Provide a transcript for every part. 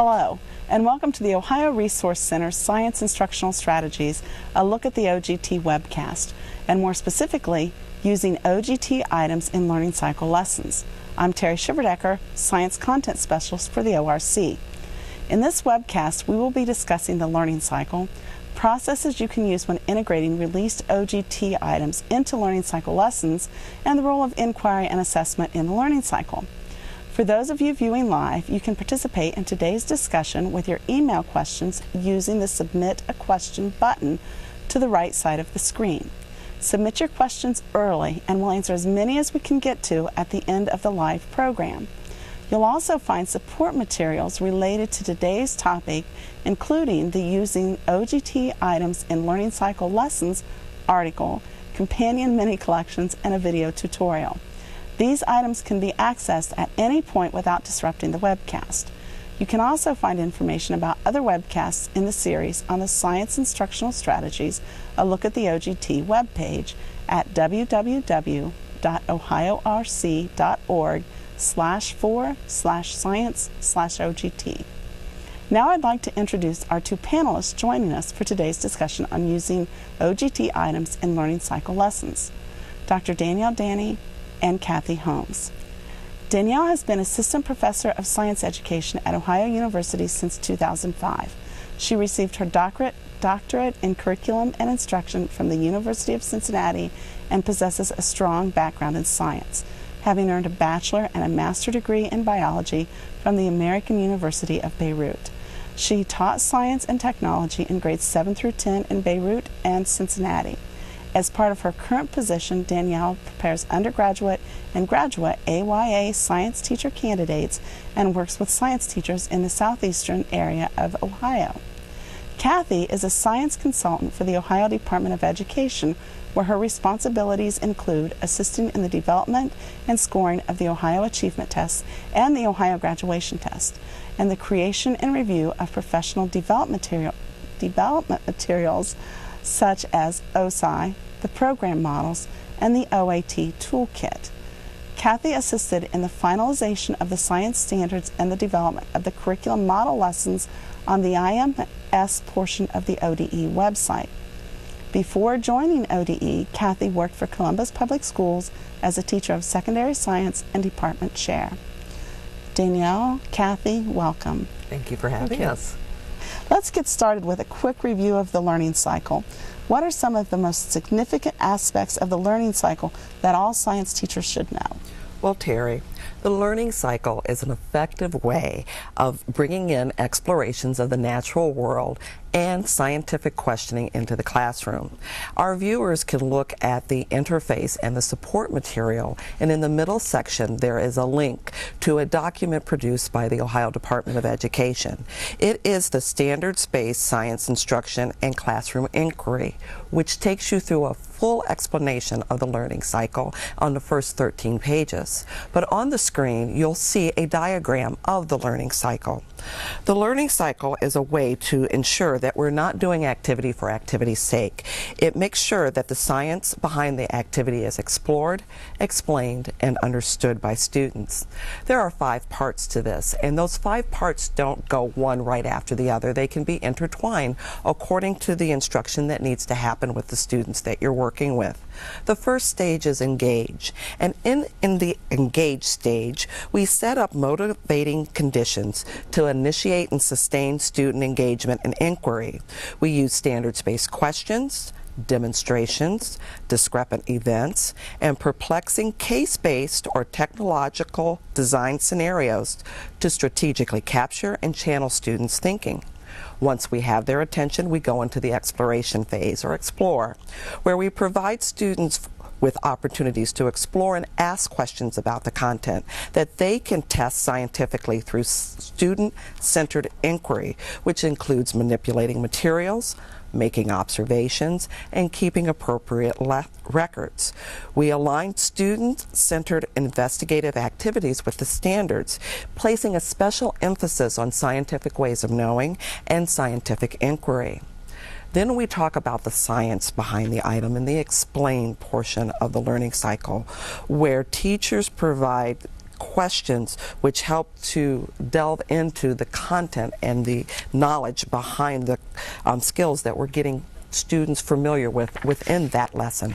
Hello, and welcome to the Ohio Resource Center's Science Instructional Strategies, a look at the OGT webcast, and more specifically, using OGT items in Learning Cycle lessons. I'm Terry Shiverdecker, Science Content Specialist for the ORC. In this webcast, we will be discussing the Learning Cycle, processes you can use when integrating released OGT items into Learning Cycle lessons, and the role of inquiry and assessment in the Learning Cycle. For those of you viewing live, you can participate in today's discussion with your email questions using the Submit a Question button to the right side of the screen. Submit your questions early and we'll answer as many as we can get to at the end of the live program. You'll also find support materials related to today's topic, including the Using OGT Items in Learning Cycle Lessons article, companion mini collections, and a video tutorial. These items can be accessed at any point without disrupting the webcast. You can also find information about other webcasts in the series on the Science Instructional Strategies, a look at the OGT webpage at www.ohioRC.org/4/science/OGT. Now I'd like to introduce our two panelists joining us for today's discussion on using OGT items in Learning Cycle lessons, Dr. Danielle Danny and Kathy Holmes. Danielle has been Assistant Professor of Science Education at Ohio University since 2005. She received her doctorate in Curriculum and Instruction from the University of Cincinnati and possesses a strong background in science, having earned a bachelor and a master degree in biology from the American University of Beirut. She taught science and technology in grades 7 through 10 in Beirut and Cincinnati. As part of her current position, Danielle prepares undergraduate and graduate AYA science teacher candidates and works with science teachers in the southeastern area of Ohio. Kathy is a science consultant for the Ohio Department of Education, where her responsibilities include assisting in the development and scoring of the Ohio Achievement Test and the Ohio Graduation Test, and the creation and review of professional development materials such as OSI, the program models, and the OAT toolkit. Kathy assisted in the finalization of the science standards and the development of the curriculum model lessons on the IMS portion of the ODE website. Before joining ODE, Kathy worked for Columbus Public Schools as a teacher of secondary science and department chair. Danielle, Kathy, welcome. Thank you for having us. Let's get started with a quick review of the learning cycle. What are some of the most significant aspects of the learning cycle that all science teachers should know? Well, Terry, the learning cycle is an effective way of bringing in explorations of the natural world and scientific questioning into the classroom. Our viewers can look at the interface and the support material, and in the middle section there is a link to a document produced by the Ohio Department of Education. It is the Standards-Based Science Instruction and Classroom Inquiry, which takes you through a full explanation of the learning cycle on the first 13 pages. But on the screen you'll see a diagram of the learning cycle. The learning cycle is a way to ensure that we're not doing activity for activity's sake. It makes sure that the science behind the activity is explored, explained, and understood by students. There are 5 parts to this, and those 5 parts don't go one right after the other. They can be intertwined according to the instruction that needs to happen with the students that you're working with. The first stage is engage, and in the engage stage, we set up motivating conditions to initiate and sustain student engagement and inquiry. We use standards-based questions, demonstrations, discrepant events, and perplexing case-based or technological design scenarios to strategically capture and channel students' thinking. Once we have their attention, we go into the exploration phase, or explore, where we provide students with opportunities to explore and ask questions about the content that they can test scientifically through student-centered inquiry, which includes manipulating materials, making observations, and keeping appropriate records. We align student-centered investigative activities with the standards, placing a special emphasis on scientific ways of knowing and scientific inquiry. Then we talk about the science behind the item in the explain portion of the learning cycle, where teachers provide questions which help to delve into the content and the knowledge behind the skills that we're getting students familiar with within that lesson.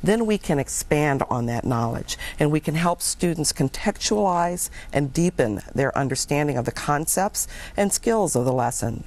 Then we can expand on that knowledge, and we can help students contextualize and deepen their understanding of the concepts and skills of the lesson.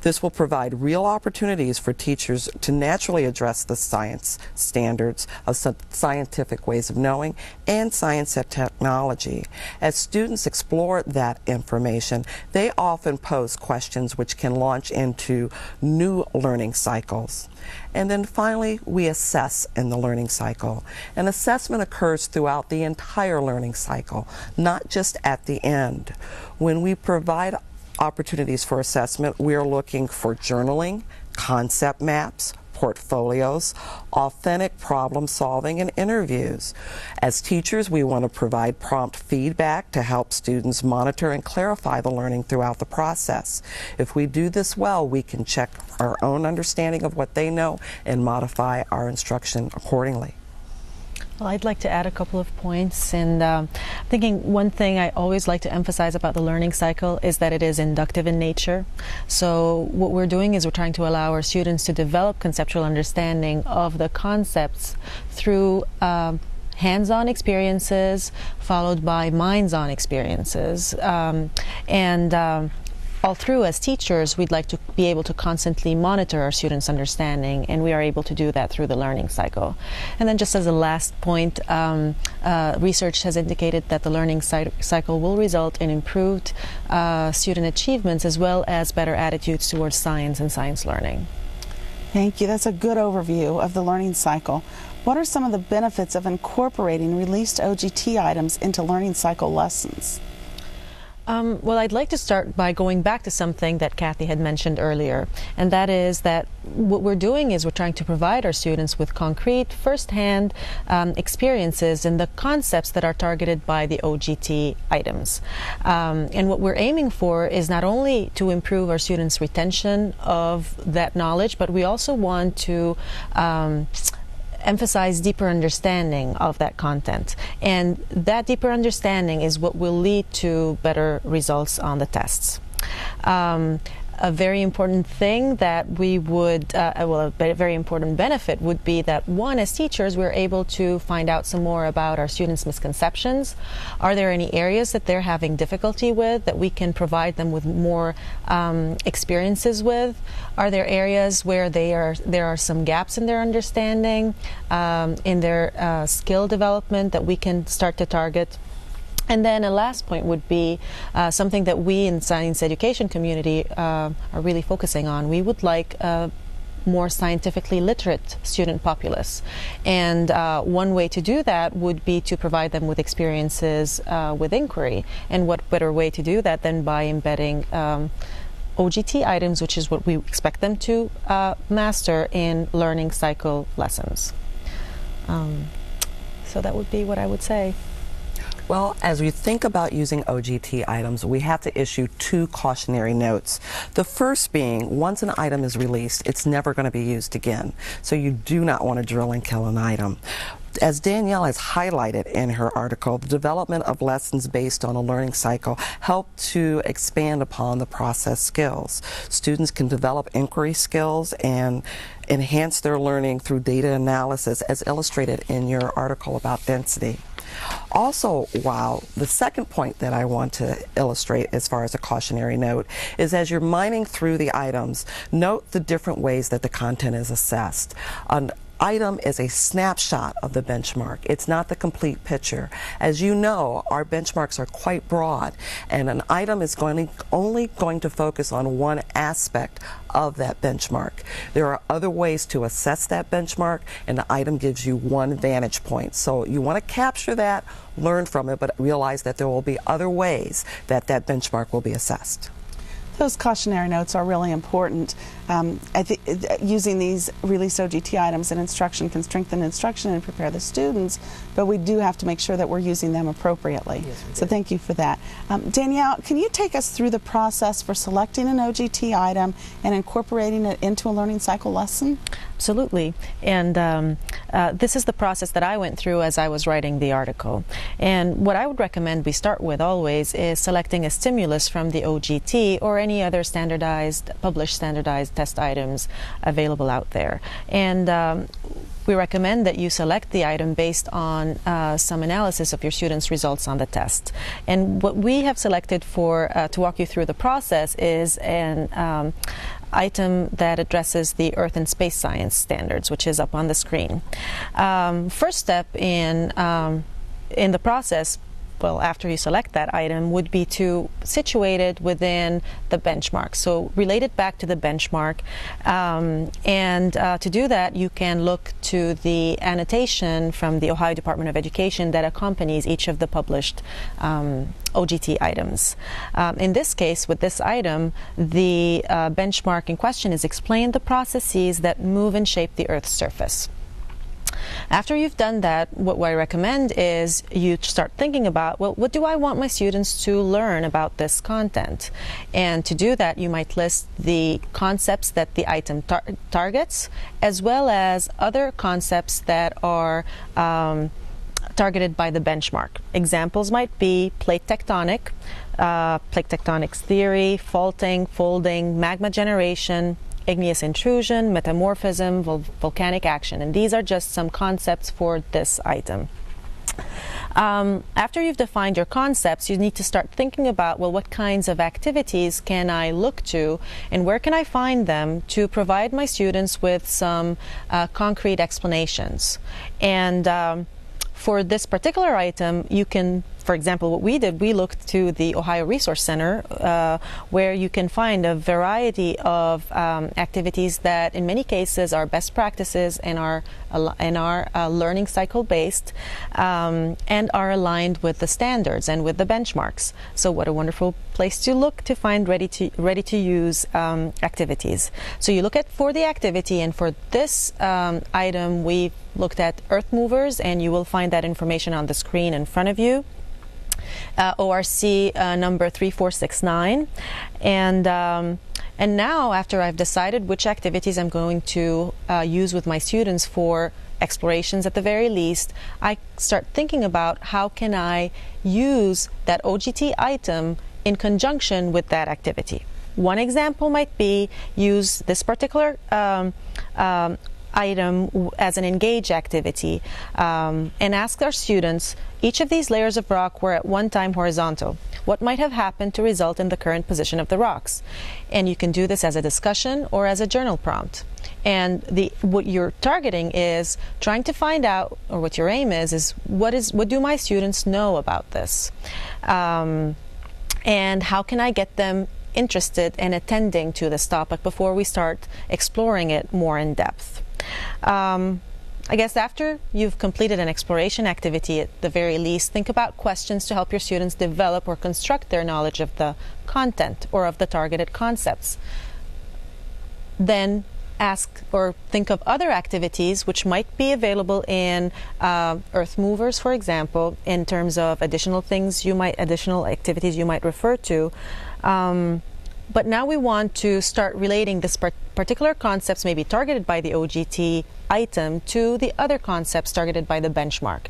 This will provide real opportunities for teachers to naturally address the science standards of scientific ways of knowing and science and technology. As students explore that information, they often pose questions which can launch into new learning cycles. And then finally, we assess in the learning cycle. An assessment occurs throughout the entire learning cycle, not just at the end. When we provide opportunities for assessment, we are looking for journaling, concept maps, portfolios, authentic problem solving, and interviews. As teachers, we want to provide prompt feedback to help students monitor and clarify the learning throughout the process. If we do this well, we can check our own understanding of what they know and modify our instruction accordingly. Well, I'd like to add a couple of points, and thinking one thing I always like to emphasize about the learning cycle is that it is inductive in nature. So what we're doing is we're trying to allow our students to develop conceptual understanding of the concepts through hands-on experiences followed by minds-on experiences. All through, as teachers, we'd like to be able to constantly monitor our students' understanding, and we are able to do that through the learning cycle. And then just as a last point, research has indicated that the learning cycle will result in improved student achievements as well as better attitudes towards science and science learning. Thank you. That's a good overview of the learning cycle. What are some of the benefits of incorporating released OGT items into learning cycle lessons? Well, I'd like to start by going back to something that Kathy had mentioned earlier, and that is that what we're doing is we're trying to provide our students with concrete, first-hand experiences in the concepts that are targeted by the OGT items. And what we're aiming for is not only to improve our students' retention of that knowledge, but we also want to emphasize deeper understanding of that content, and that deeper understanding is what will lead to better results on the tests. A very important thing that we would, a very important benefit would be that, one, as teachers, we're able to find out some more about our students' misconceptions. Are there any areas that they're having difficulty with that we can provide them with more experiences with? Are there areas where there are some gaps in their understanding, in their skill development that we can start to target? And then a last point would be something that we in the science education community are really focusing on. We would like more scientifically literate student populace. And one way to do that would be to provide them with experiences with inquiry. And what better way to do that than by embedding OGT items, which is what we expect them to master in learning cycle lessons. So that would be what I would say. Well, as we think about using OGT items, we have to issue two cautionary notes. The first being, once an item is released, it's never going to be used again. So you do not want to drill and kill an item. As Danielle has highlighted in her article, the development of lessons based on a learning cycle help to expand upon the process skills. Students can develop inquiry skills and enhance their learning through data analysis, as illustrated in your article about density. Also, while the second point that I want to illustrate as far as a cautionary note is, as you're mining through the items, note the different ways that the content is assessed. An item is a snapshot of the benchmark. It's not the complete picture. As you know, our benchmarks are quite broad, and an item is only going to focus on one aspect of that benchmark. There are other ways to assess that benchmark, and the item gives you one vantage point. So you want to capture that, learn from it, but realize that there will be other ways that that benchmark will be assessed. those cautionary notes are really important. I think using these released OGT items in instruction can strengthen instruction and prepare the students, but we do have to make sure that we're using them appropriately. Yes, so thank you for that. Danielle, can you take us through the process for selecting an OGT item and incorporating it into a learning cycle lesson? Absolutely. And this is the process that I went through as I was writing the article. And what I would recommend we start with always is selecting a stimulus from the OGT or any other standardized, published standardized test items available out there. And we recommend that you select the item based on some analysis of your students' results on the test. And what we have selected for to walk you through the process is an item that addresses the Earth and Space Science standards, which is up on the screen. First step in the process, well, after you select that item, would be to situate it within the benchmark. So relate it back to the benchmark. To do that, you can look to the annotation from the Ohio Department of Education that accompanies each of the published OGT items. In this case, with this item, the benchmark in question is explain the processes that move and shape the Earth's surface. After you've done that, what I recommend is you start thinking about, well, what do I want my students to learn about this content? And to do that, you might list the concepts that the item targets, as well as other concepts that are targeted by the benchmark. Examples might be plate tectonics theory, faulting, folding, magma generation, igneous intrusion, metamorphism, volcanic action, and these are just some concepts for this item. After you've defined your concepts, you need to start thinking about, well, what kinds of activities can I look to and where can I find them to provide my students with some concrete explanations. And for this particular item, you can, for example, what we did, we looked to the Ohio Resource Center, where you can find a variety of activities that in many cases are best practices and are learning cycle based and are aligned with the standards and with the benchmarks. So what a wonderful place to look to find ready to use activities. So you look at for the activity, and for this item we looked at earth movers, and you will find that information on the screen in front of you. ORC number 3469, and now after I've decided which activities I'm going to use with my students for explorations at the very least, I start thinking about how can I use that OGT item in conjunction with that activity. One example might be use this particular item as an engage activity and ask our students, each of these layers of rock were at one time horizontal. What might have happened to result in the current position of the rocks? And you can do this as a discussion or as a journal prompt. And what you're targeting is trying to find out, or what your aim is what do my students know about this? And how can I get them interested in attending to this topic before we start exploring it more in depth? I guess after you've completed an exploration activity, at the very least, think about questions to help your students develop or construct their knowledge of the content or of the targeted concepts. Then ask or think of other activities which might be available in earth movers, for example, in terms of additional activities you might refer to. But now we want to start relating this particular concepts maybe targeted by the OGT item to the other concepts targeted by the benchmark.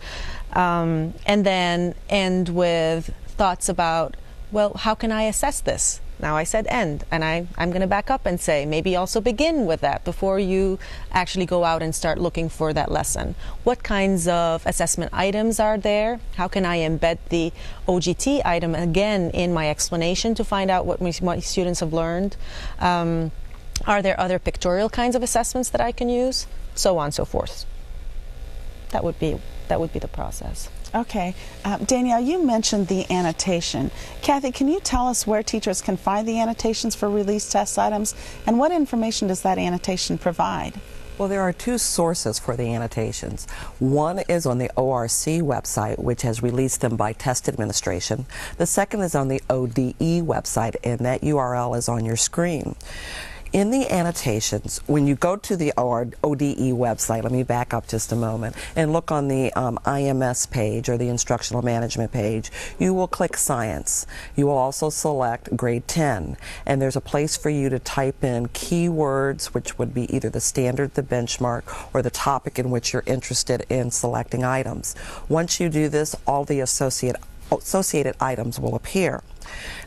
And then end with thoughts about, well, how can I assess this? Now I said end, and I'm going to back up and say maybe also begin with that before you actually go out and start looking for that lesson. What kinds of assessment items are there? How can I embed the OGT item again in my explanation to find out what my students have learned? Are there other pictorial kinds of assessments that I can use? So on and so forth. That would be the process. Okay. Danielle, you mentioned the annotation. Kathy, can you tell us where teachers can find the annotations for release test items, and what information does that annotation provide? Well, there are two sources for the annotations. One is on the ORC website, which has released them by test administration. The second is on the ODE website, and that URL is on your screen. In the annotations, when you go to the ODE website, let me back up just a moment, and look on the IMS page or the instructional management page, you will click Science. You will also select grade 10, and there's a place for you to type in keywords, which would be either the standard, the benchmark, or the topic in which you're interested in selecting items. Once you do this, all the associated items will appear.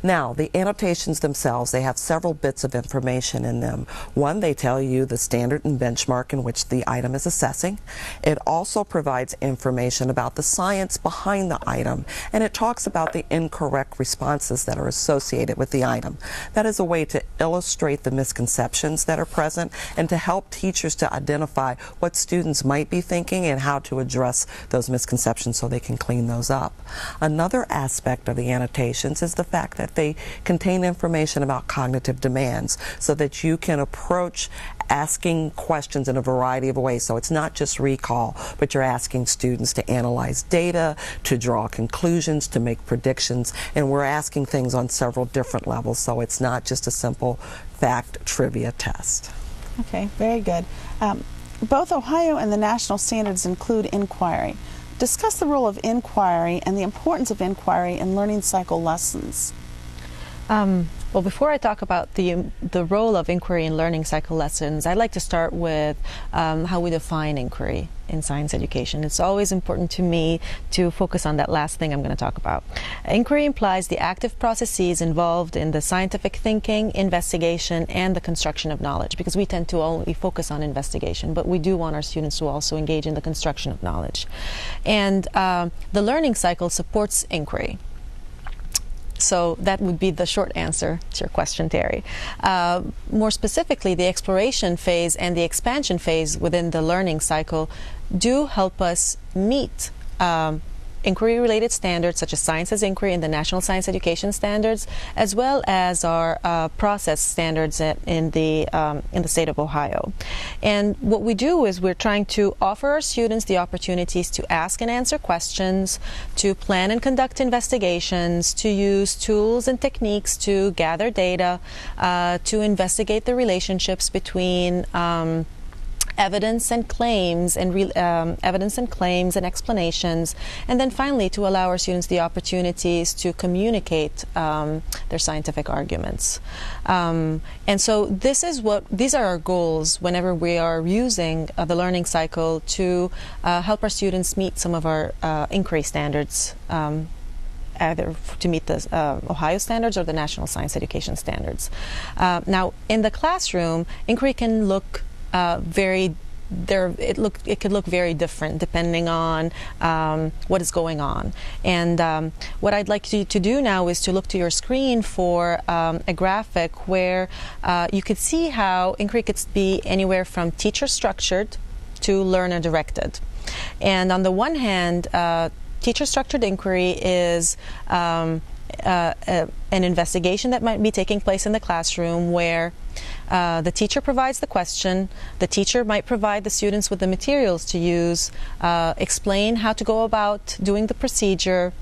Now, the annotations themselves, they have several bits of information in them. One, they tell you the standard and benchmark in which the item is assessing. It also provides information about the science behind the item, and it talks about the incorrect responses that are associated with the item. That is a way to illustrate the misconceptions that are present and to help teachers to identify what students might be thinking and how to address those misconceptions so they can clean those up. Another aspect of the annotations is the fact that they contain information about cognitive demands so that you can approach asking questions in a variety of ways. So it's not just recall, but you're asking students to analyze data, to draw conclusions, to make predictions, and we're asking things on several different levels, so it's not just a simple fact trivia test. Okay, very good. Both Ohio and the national standards include inquiry. Discuss the role of inquiry and the importance of inquiry in learning cycle lessons. Well, before I talk about the role of inquiry in learning cycle lessons, I'd like to start with how we define inquiry in science education. It's always important to me to focus on that last thing I'm going to talk about. Inquiry implies the active processes involved in the scientific thinking, investigation, and the construction of knowledge, because we tend to only focus on investigation, but we do want our students to also engage in the construction of knowledge. And the learning cycle supports inquiry. So that would be the short answer to your question, Terry. More specifically, the exploration phase and the expansion phase within the learning cycle do help us meet inquiry-related standards such as science as inquiry and the National Science Education Standards, as well as our process standards in the state of Ohio. And what we do is we're trying to offer our students the opportunities to ask and answer questions, to plan and conduct investigations, to use tools and techniques to gather data, to investigate the relationships between evidence and claims and explanations, and then finally to allow our students the opportunities to communicate their scientific arguments. And so these are our goals whenever we are using the learning cycle to help our students meet some of our inquiry standards, either to meet the Ohio standards or the National Science Education Standards. Now, in the classroom, inquiry can look it could look very different depending on what is going on. And what I'd like you to do now is to look to your screen for a graphic where you could see how inquiry could be anywhere from teacher-structured to learner-directed. And on the one hand, teacher-structured inquiry is an investigation that might be taking place in the classroom where the teacher provides the question, the teacher might provide the students with the materials to use, explain how to go about doing the procedure,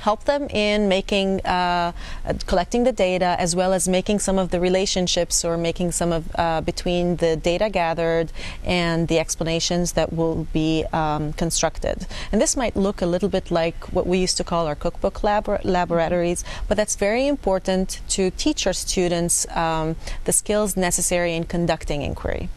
help them in making, collecting the data, as well as making some of the relationships or making some of between the data gathered and the explanations that will be constructed. And this might look a little bit like what we used to call our cookbook laboratories, but that's very important to teach our students the skills necessary in conducting inquiry.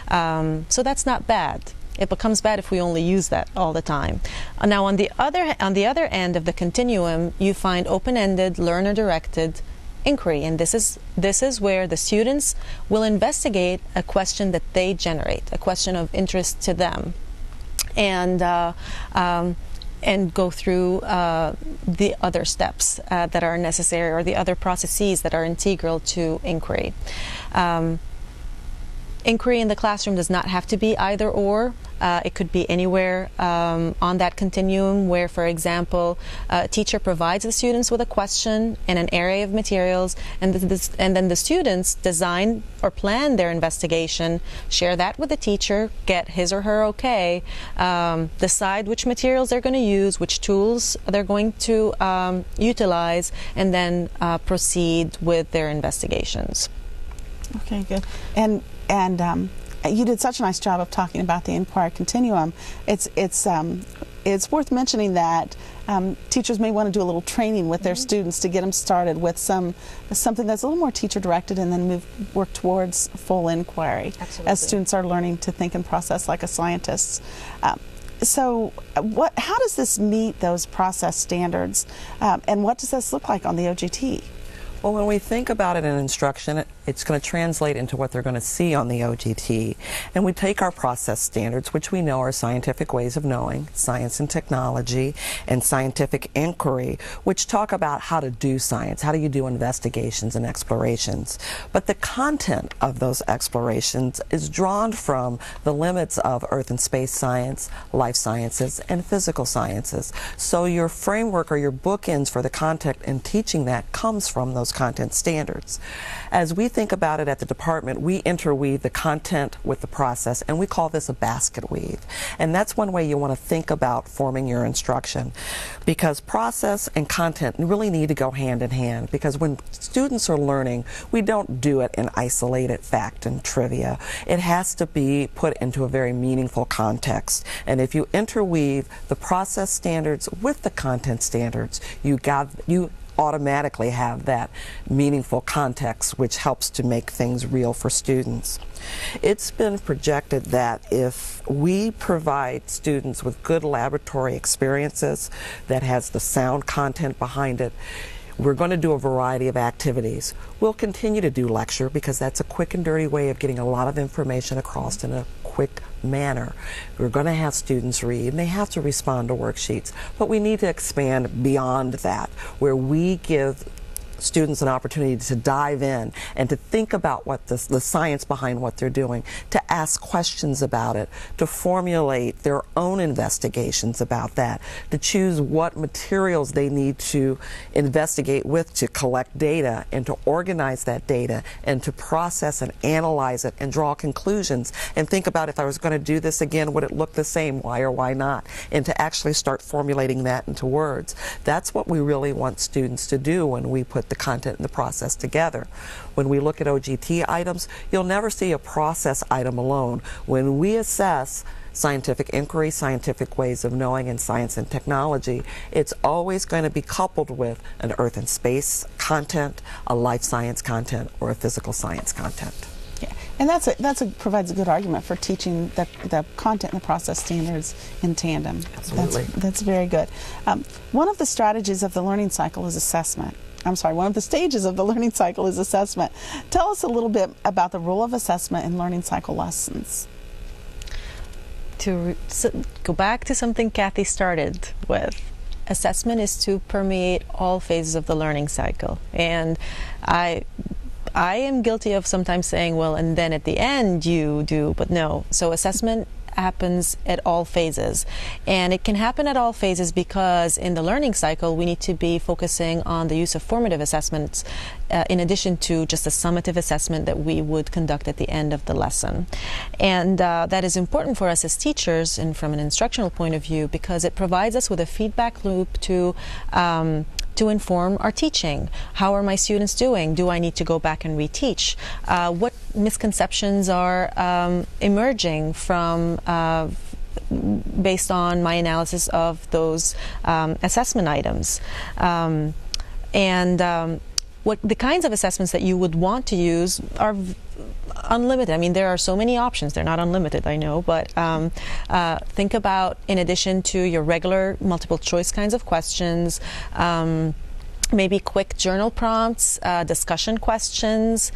So that's not bad. It becomes bad if we only use that all the time. Now, on the other end of the continuum, you find open-ended, learner-directed inquiry, and this is where the students will investigate a question that they generate, a question of interest to them, and go through the other steps that are necessary, or the other processes that are integral to inquiry. Inquiry in the classroom does not have to be either or. It could be anywhere on that continuum where, for example, a teacher provides the students with a question and an array of materials, and then the students design or plan their investigation, share that with the teacher, get his or her okay, decide which materials they're going to use, which tools they're going to utilize, and then proceed with their investigations. Okay, good. And you did such a nice job of talking about the inquiry continuum. It's worth mentioning that teachers may want to do a little training with their students to get them started with something that's a little more teacher directed, and then work towards full inquiry. Absolutely. As students are learning to think and process like a scientist. So how does this meet those process standards, and what does this look like on the OGT? Well, when we think about it in instruction, it's going to translate into what they're going to see on the OGT. And we take our process standards, which we know are scientific ways of knowing, science and technology, and scientific inquiry, which talk about how to do science, how do you do investigations and explorations. But the content of those explorations is drawn from the limits of earth and space science, life sciences, and physical sciences. So your framework or your bookends for the content and teaching that comes from those content standards. As we think about it at the department, we interweave the content with the process, and we call this a basket weave. And that's one way you want to think about forming your instruction, because process and content really need to go hand in hand, because when students are learning, we don't do it in isolated fact and trivia. It has to be put into a very meaningful context. And if you interweave the process standards with the content standards, you automatically have that meaningful context, which helps to make things real for students. It's been projected that if we provide students with good laboratory experiences that has the sound content behind it, we're going to do a variety of activities. We'll continue to do lecture, because that's a quick and dirty way of getting a lot of information across in a quick manner. We're going to have students read, and they have to respond to worksheets. But we need to expand beyond that, where we give students an opportunity to dive in and to think about what the science behind what they're doing, to ask questions about it, to formulate their own investigations about that, to choose what materials they need to investigate with to collect data, and to organize that data, and to process and analyze it and draw conclusions, and think about, if I was going to do this again, would it look the same, why or why not, and to actually start formulating that into words. That's what we really want students to do when we put the content and the process together. When we look at OGT items, you'll never see a process item alone. When we assess scientific inquiry, scientific ways of knowing, and science and technology, it's always going to be coupled with an earth and space content, a life science content, or a physical science content. Yeah. And provides a good argument for teaching the content and the process standards in tandem. Absolutely. That's very good. One of the strategies of the learning cycle is assessment. One of the stages of the learning cycle is assessment. Tell us a little bit about the role of assessment in learning cycle lessons. To go back to something Kathy started with, assessment is to permeate all phases of the learning cycle. And I am guilty of sometimes saying, well, and then at the end you do, but no. So assessment happens at all phases, and it can happen at all phases because in the learning cycle we need to be focusing on the use of formative assessments in addition to just a summative assessment that we would conduct at the end of the lesson. And that is important for us as teachers and from an instructional point of view, because it provides us with a feedback loop to inform our teaching. How are my students doing? Do I need to go back and reteach? What misconceptions are emerging from based on my analysis of those assessment items? What the kinds of assessments that you would want to use are unlimited. I mean, there are so many options. They're not unlimited, I know, but think about, in addition to your regular multiple choice kinds of questions, maybe quick journal prompts, discussion questions,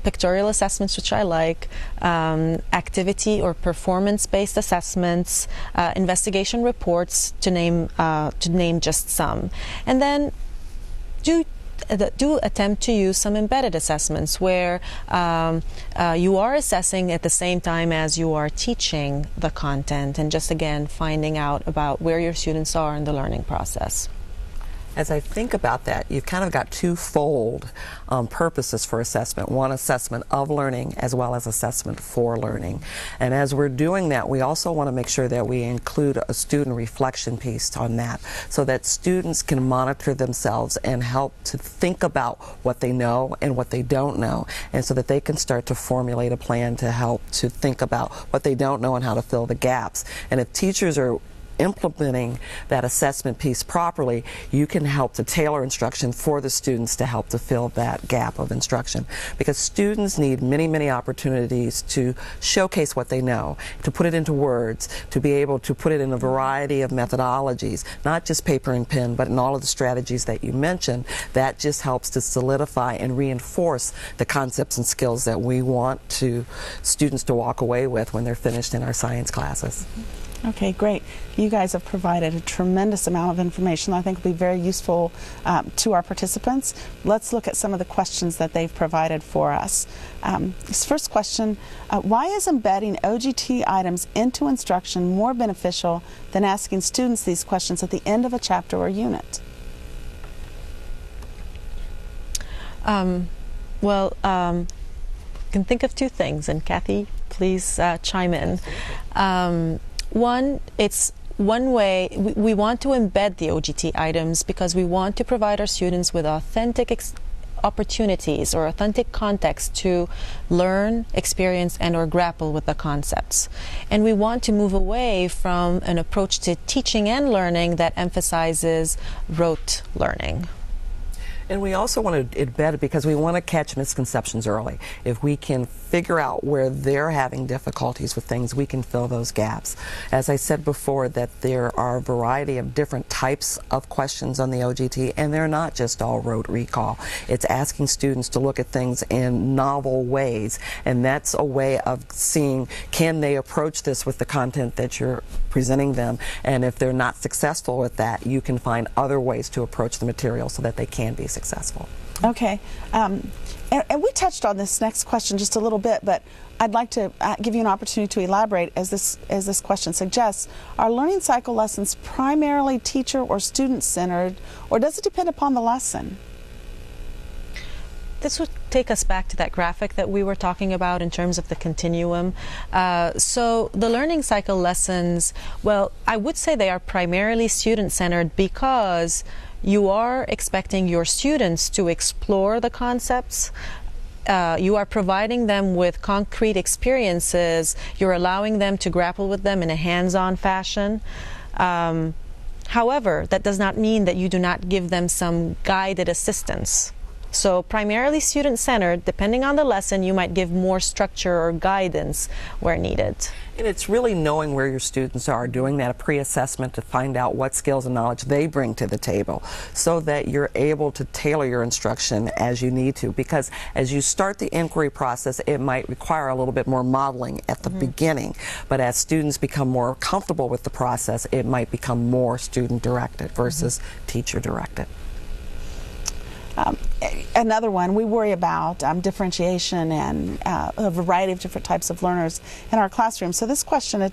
pictorial assessments, which I like, activity or performance-based assessments, investigation reports, to name just some. And then do do attempt to use some embedded assessments where you are assessing at the same time as you are teaching the content, and just again finding out about where your students are in the learning process. As I think about that, you've kind of got twofold purposes for assessment. One, assessment of learning, as well as assessment for learning. And as we're doing that, we also want to make sure that we include a student reflection piece on that, so that students can monitor themselves and help to think about what they know and what they don't know, and so that they can start to formulate a plan to help to think about what they don't know and how to fill the gaps. And if teachers are implementing that assessment piece properly, you can help to tailor instruction for the students to help to fill that gap of instruction. Because students need many, many opportunities to showcase what they know, to put it into words, to be able to put it in a variety of methodologies, not just paper and pen, but in all of the strategies that you mentioned. That just helps to solidify and reinforce the concepts and skills that we want students to walk away with when they're finished in our science classes. Okay, great. You guys have provided a tremendous amount of information that I think will be very useful to our participants. Let's look at some of the questions that they've provided for us. This first question, why is embedding OGT items into instruction more beneficial than asking students these questions at the end of a chapter or unit? I can think of two things, and Kathy, please chime in. One, it's one way we want to embed the OGT items because we want to provide our students with authentic opportunities or authentic context to learn, experience, and or grapple with the concepts. And we want to move away from an approach to teaching and learning that emphasizes rote learning. And we also want to embed it because we want to catch misconceptions early. If we can figure out where they're having difficulties with things, we can fill those gaps. As I said before, that there are a variety of different types of questions on the OGT, and they're not just all rote recall. It's asking students to look at things in novel ways, and that's a way of seeing, can they approach this with the content that you're presenting them, and if they're not successful with that, you can find other ways to approach the material so that they can be successful. Okay, and we touched on this next question just a little bit, but I'd like to give you an opportunity to elaborate as this question suggests. Are learning cycle lessons primarily teacher or student centered, or does it depend upon the lesson? This would take us back to that graphic that we were talking about in terms of the continuum. So the learning cycle lessons, well, I would say they are primarily student-centered because you are expecting your students to explore the concepts. You are providing them with concrete experiences. You're allowing them to grapple with them in a hands-on fashion. However, that does not mean that you do not give them some guided assistance. So primarily student-centered. Depending on the lesson, you might give more structure or guidance where needed. And it's really knowing where your students are, doing that pre-assessment to find out what skills and knowledge they bring to the table so that you're able to tailor your instruction as you need to. Because as you start the inquiry process, it might require a little bit more modeling at the beginning. But as students become more comfortable with the process, it might become more student-directed versus teacher-directed. Another one, we worry about differentiation and a variety of different types of learners in our classroom. So this question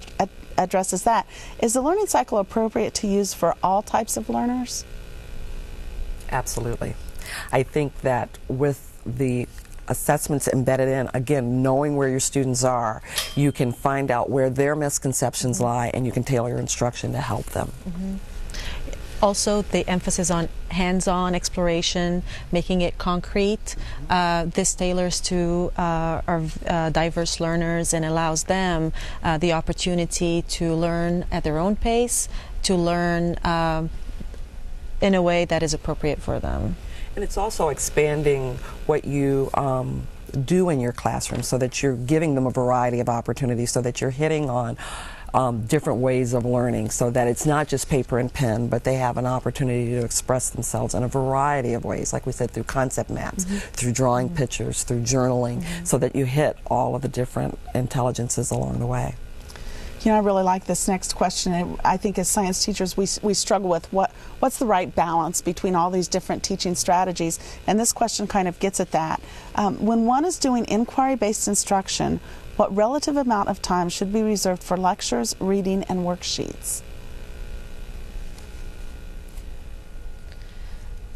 addresses that. Is the learning cycle appropriate to use for all types of learners? Absolutely. I think that with the assessments embedded in, again, knowing where your students are, you can find out where their misconceptions lie, and you can tailor your instruction to help them. Also, the emphasis on hands-on exploration, making it concrete. This tailors to our diverse learners and allows them the opportunity to learn at their own pace, to learn in a way that is appropriate for them. And it's also expanding what you do in your classroom so that you're giving them a variety of opportunities, so that you're hitting on different ways of learning, so that it's not just paper and pen, but they have an opportunity to express themselves in a variety of ways, like we said, through concept maps, through drawing pictures, through journaling, so that you hit all of the different intelligences along the way. You know, I really like this next question. I think as science teachers, we struggle with what's the right balance between all these different teaching strategies, and this question kind of gets at that. When one is doing inquiry-based instruction, what relative amount of time should be reserved for lectures, reading, and worksheets?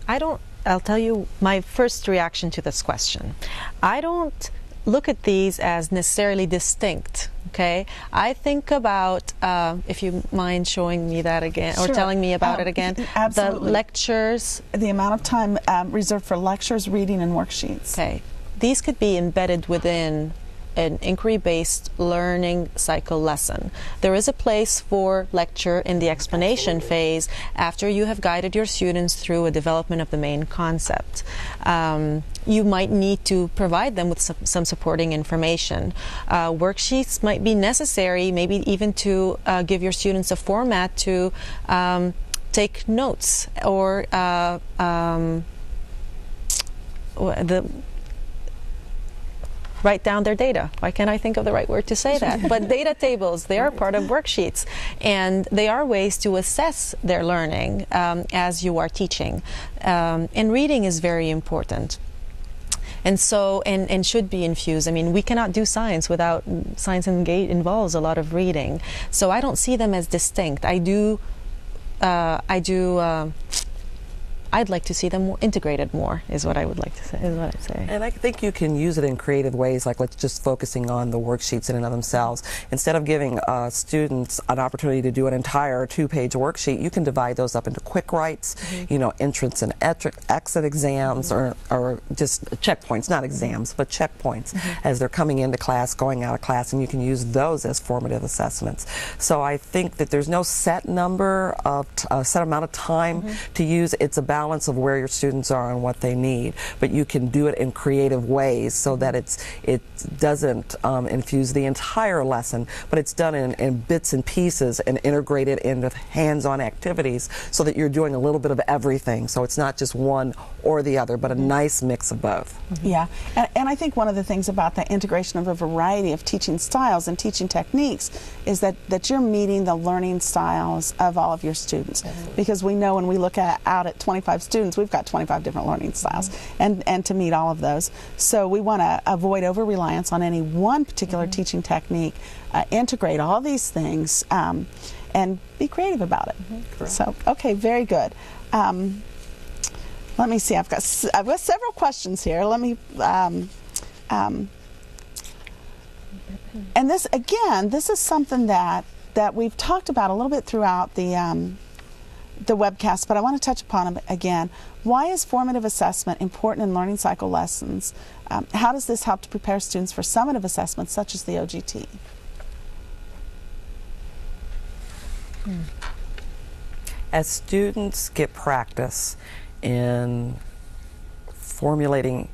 I'll tell you my first reaction to this question. I don't look at these as necessarily distinct. Okay, I think about, if you mind showing me that again, or Sure. telling me about it again, Absolutely. the lectures. The amount of time reserved for lectures, reading, and worksheets. Okay, these could be embedded within an inquiry-based learning cycle lesson. There is a place for lecture in the explanation phase after you have guided your students through a development of the main concept. You might need to provide them with some supporting information. Worksheets might be necessary, maybe even to give your students a format to take notes, or write down their data. Why can't I think of the right word to say that? But data tables, they are part of worksheets, and they are ways to assess their learning as you are teaching. And reading is very important. And so, and should be infused. I mean, we cannot do science without science involves a lot of reading. So I don't see them as distinct. I'd like to see them more integrated more, is what I would like to say, is what I'd say. And I think you can use it in creative ways, like let's just focusing on the worksheets in and of themselves. Instead of giving students an opportunity to do an entire 2-page worksheet, you can divide those up into quick writes, you know, entrance and exit exams, or just checkpoints, not exams, but checkpoints as they're coming into class, going out of class, and you can use those as formative assessments. So I think that there's no set number of, set amount of time to use. It's a balance of where your students are and what they need, but you can do it in creative ways so that it doesn't infuse the entire lesson, but it's done in bits and pieces and integrated into hands-on activities so that you're doing a little bit of everything. So it's not just one or the other, but a nice mix of both. Yeah, and I think one of the things about the integration of a variety of teaching styles and teaching techniques is that you're meeting the learning styles of all of your students. Because we know when we look out at 25 students, we've got 25 different learning styles, and to meet all of those. So we want to avoid over-reliance on any one particular teaching technique, integrate all these things, and be creative about it. So, okay, very good. Let me see, I've got several questions here. Let me, and this, again, this is something that we've talked about a little bit throughout the webcast, but I want to touch upon it again. Why is formative assessment important in learning cycle lessons? How does this help to prepare students for summative assessments such as the OGT? As students get practice in formulating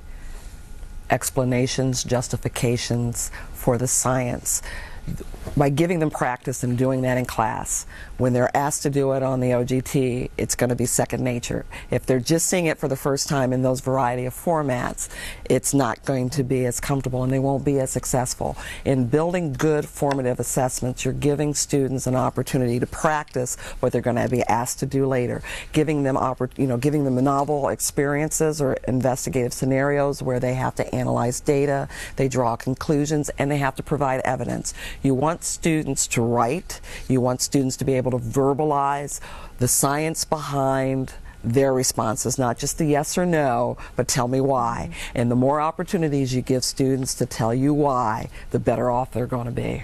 explanations, justifications for the science, by giving them practice and doing that in class, when they're asked to do it on the OGT, it's going to be second nature. If they're just seeing it for the first time in those variety of formats, it's not going to be as comfortable and they won't be as successful. In building good formative assessments, you're giving students an opportunity to practice what they're going to be asked to do later, giving them giving them novel experiences or investigative scenarios where they have to analyze data, they draw conclusions, and they have to provide evidence. You want students to write, you want students to be able to verbalize the science behind their responses, not just the yes or no, but tell me why. And the more opportunities you give students to tell you why, the better off they're going to be.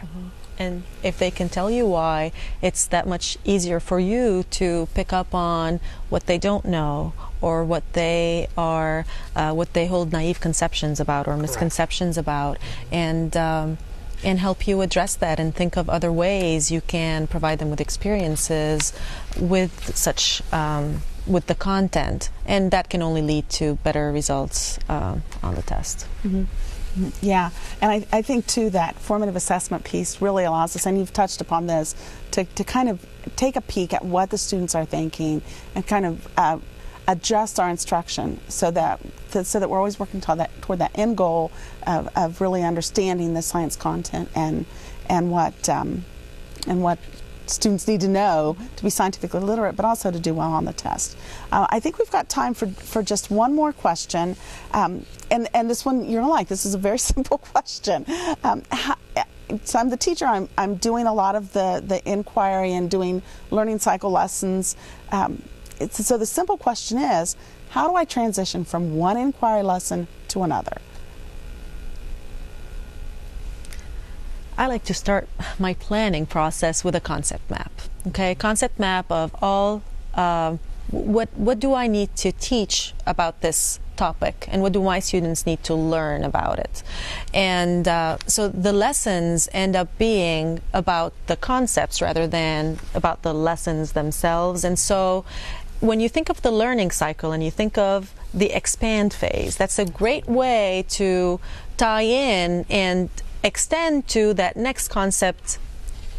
And if they can tell you why, it's that much easier for you to pick up on what they don't know, or what they hold naive conceptions about or misconceptions about, and help you address that and think of other ways you can provide them with experiences with such with the content, and that can only lead to better results on the test. Yeah, and I think too that formative assessment piece really allows us, and you've touched upon this, to kind of take a peek at what the students are thinking and kind of adjust our instruction so that we're always working toward that end goal of really understanding the science content and what and what students need to know to be scientifically literate, but also to do well on the test. I think we've got time for just one more question, and this one you're gonna like. This is a very simple question. So I'm the teacher. I'm doing a lot of the inquiry and doing learning cycle lessons. So the simple question is, how do I transition from one inquiry lesson to another? I like to start my planning process with a concept map. Okay, concept map of all what do I need to teach about this topic, and what do my students need to learn about it. And so the lessons end up being about the concepts rather than about the lessons themselves. And so when you think of the learning cycle and you think of the expand phase, that's a great way to tie in and extend to that next concept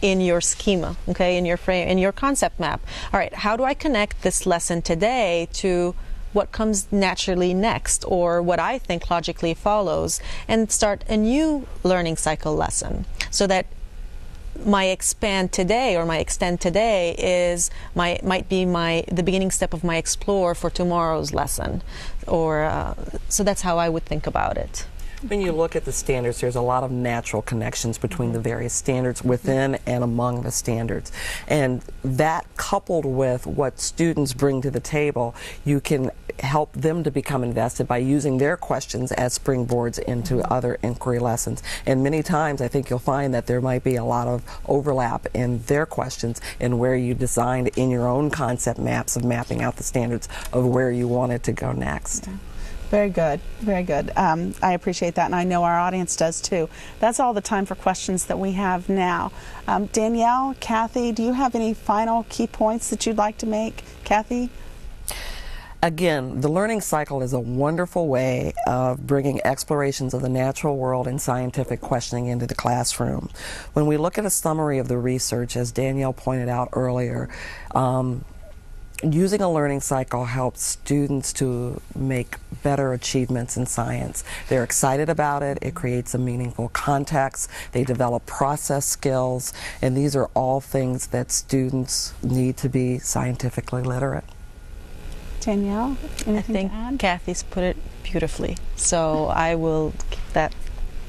in your schema, okay, in your frame, in your concept map. All right, how do I connect this lesson today to what comes naturally next, or what I think logically follows, and start a new learning cycle lesson, so that my expand today or my extend today is might be the beginning step of my explore for tomorrow's lesson, or so that's how I would think about it. When you look at the standards, there's a lot of natural connections between the various standards within and among the standards. And that, coupled with what students bring to the table, you can help them to become invested by using their questions as springboards into other inquiry lessons. And many times I think you'll find that there might be a lot of overlap in their questions and where you designed in your own concept maps of mapping out the standards of where you want it to go next. Yeah. Very good, very good. I appreciate that, and I know our audience does too. That's all the time for questions that we have now. Danielle, Kathy, do you have any final key points that you'd like to make? Kathy? Again, the learning cycle is a wonderful way of bringing explorations of the natural world and scientific questioning into the classroom. When we look at a summary of the research, as Danielle pointed out earlier, using a learning cycle helps students to make better achievements in science. They're excited about it. It creates a meaningful context. They develop process skills, and these are all things that students need to be scientifically literate. Danielle, anything I think to add? Kathy's put it beautifully. So I will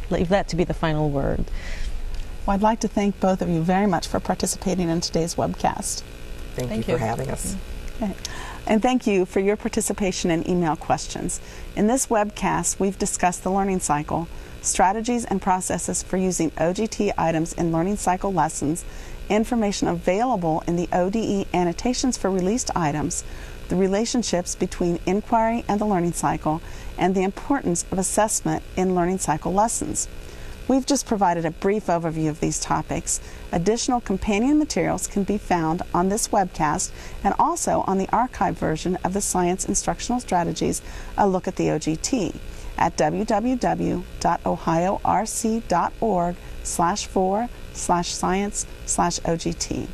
leave that to be the final word. Well, I'd like to thank both of you very much for participating in today's webcast. Thank you for having us. Okay. And thank you for your participation and email questions. In this webcast, we've discussed the learning cycle, strategies and processes for using OGT items in learning cycle lessons, information available in the ODE annotations for released items, the relationships between inquiry and the learning cycle, and the importance of assessment in learning cycle lessons. We've just provided a brief overview of these topics. Additional companion materials can be found on this webcast and also on the archived version of the Science Instructional Strategies, A Look at the OGT, at www.ohioRC.org/4/science/OGT.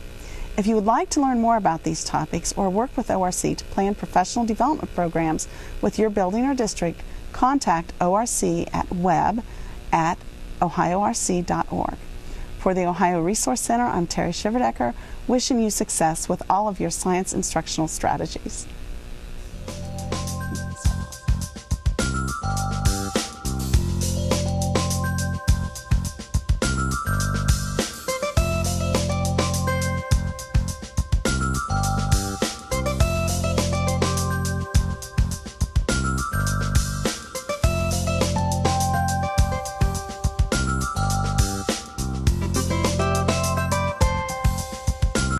If you would like to learn more about these topics or work with ORC to plan professional development programs with your building or district, contact ORC at web@ohioRC.org. For the Ohio Resource Center, I'm Terry Shiverdecker, wishing you success with all of your science instructional strategies.